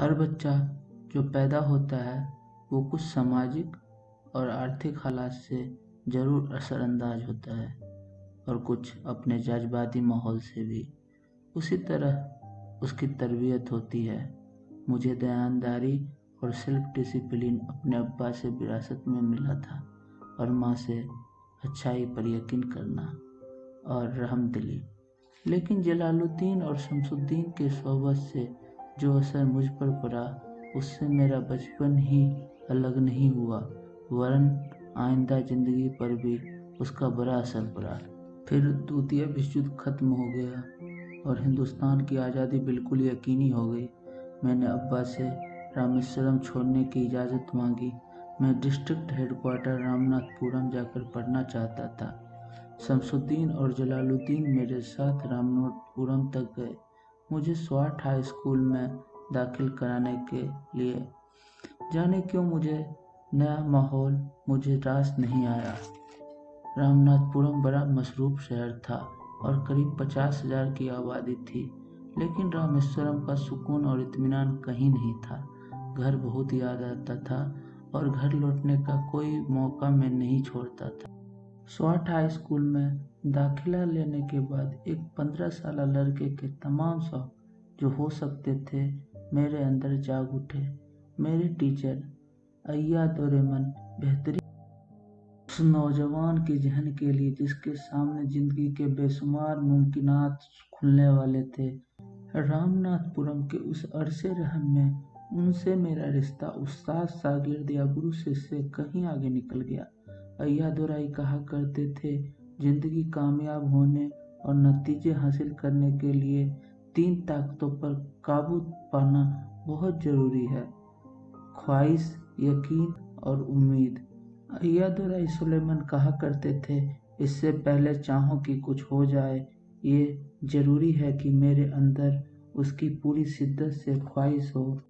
हर बच्चा जो पैदा होता है वो कुछ सामाजिक और आर्थिक हालात से ज़रूर असरअंदाज होता है और कुछ अपने जज्बाती माहौल से भी। उसी तरह उसकी तरबियत होती है। मुझे दयानदारी और सेल्फ डिसिप्लिन अपने अब्बा से विरासत में मिला था और माँ से अच्छाई पर यकीन करना और रहमदिली। लेकिन जलालुद्दीन और शमसुद्दीन के सोहबत से जो असर मुझ पर पड़ा उससे मेरा बचपन ही अलग नहीं हुआ, वरन आइंदा ज़िंदगी पर भी उसका बड़ा असर पड़ा। फिर द्वितीय विश्व युद्ध खत्म हो गया और हिंदुस्तान की आज़ादी बिल्कुल यकीनी हो गई। मैंने अब्बा से रामेश्वरम छोड़ने की इजाज़त मांगी। मैं डिस्ट्रिक्ट हेडक्वार्टर रामनाथपुरम जाकर पढ़ना चाहता था। शमसुद्दीन और जलालुद्दीन मेरे साथ रामनाथपुरम तक गए, मुझे स्वाट हाई स्कूल में दाखिल कराने के लिए। जाने क्यों मुझे नया माहौल मुझे रास नहीं आया। रामनाथपुरम बड़ा मसरूफ शहर था और करीब 50,000 की आबादी थी, लेकिन रामेश्वरम का सुकून और इत्मीनान कहीं नहीं था। घर बहुत याद आता था और घर लौटने का कोई मौका मैं नहीं छोड़ता था। स्वाट हाई स्कूल में दाखिला लेने के बाद एक 15 साल लड़के के तमाम शौक जो हो सकते थे मेरे अंदर जाग उठे। मेरे टीचर अय्या डोरेमन बेहतरीन उस नौजवान के जहन के लिए जिसके सामने जिंदगी के बेशुमार मुमकिनात खुलने वाले थे। रामनाथपुरम के उस अरसे रहम में उनसे मेरा रिश्ता उस्ताद शागिर्द या गुरु शिष्य से कहीं आगे निकल गया। अय्या दोराई कहा करते थे, जिंदगी कामयाब होने और नतीजे हासिल करने के लिए 3 ताकतों पर काबू पाना बहुत जरूरी है: ख्वाहिश, यकीन और उम्मीद। अय्या दोराई सुलेमान कहा करते थे, इससे पहले चाहो कि कुछ हो जाए, ये जरूरी है कि मेरे अंदर उसकी पूरी शिद्दत से ख्वाहिश हो।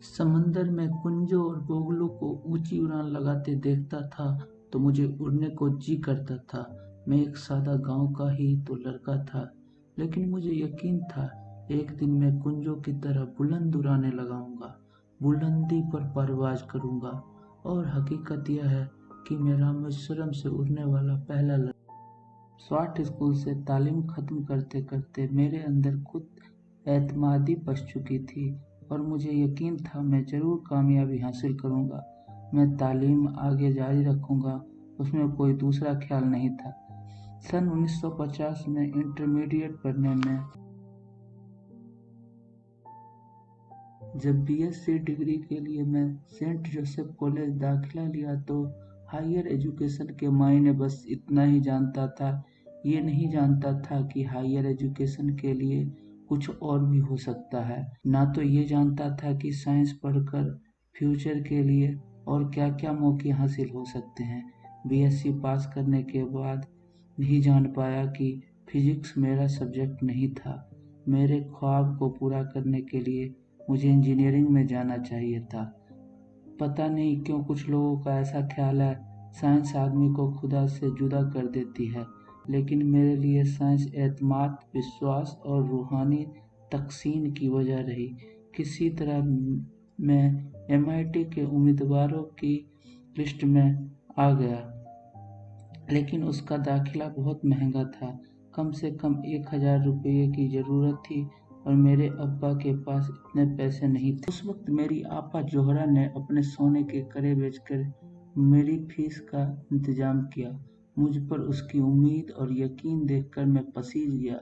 समंदर में कुंजों और बोगलों को ऊंची उड़ान लगाते देखता था तो मुझे उड़ने को जी करता था। मैं एक सादा गांव का ही तो लड़का था, लेकिन मुझे यकीन था एक दिन मैं कुंजों की तरह बुलंद उड़ाने लगाऊंगा, बुलंदी पर परवाज करूंगा। और हकीकत यह है कि मैं रामेश्वरम से उड़ने वाला पहला लड़का। स्वाट स्कूल से तालीम खत्म करते करते मेरे अंदर खुद एतमादी बच चुकी थी और मुझे यकीन था मैं जरूर कामयाबी हासिल करूंगा। मैं तालीम आगे जारी रखूंगा, उसमें कोई दूसरा ख्याल नहीं था। सन 1950 में इंटरमीडिएट पढ़ने में जब बीएससी डिग्री के लिए मैं सेंट जोसेफ कॉलेज दाखिला लिया तो हायर एजुकेशन के मायने बस इतना ही जानता था। ये नहीं जानता था कि हायर एजुकेशन के लिए कुछ और भी हो सकता है। ना तो ये जानता था कि साइंस पढ़कर फ्यूचर के लिए और क्या क्या मौके हासिल हो सकते हैं। बीएससी पास करने के बाद नहीं जान पाया कि फिजिक्स मेरा सब्जेक्ट नहीं था। मेरे ख्वाब को पूरा करने के लिए मुझे इंजीनियरिंग में जाना चाहिए था। पता नहीं क्यों कुछ लोगों का ऐसा ख्याल है साइंस आदमी को खुदा से जुदा कर देती है, लेकिन मेरे लिए साइंस एतमाद, विश्वास और रूहानी तकसीन की वजह रही। किसी तरह मैं एमआईटी के उम्मीदवारों की लिस्ट में आ गया, लेकिन उसका दाखिला बहुत महंगा था। कम से कम 1,000 रुपये की ज़रूरत थी और मेरे अब्बा के पास इतने पैसे नहीं थे। उस वक्त मेरी आपा जोहरा ने अपने सोने के कड़े बेचकर मेरी फीस का इंतजाम किया। मुझ पर उसकी उम्मीद और यकीन देखकर मैं पसीज गया।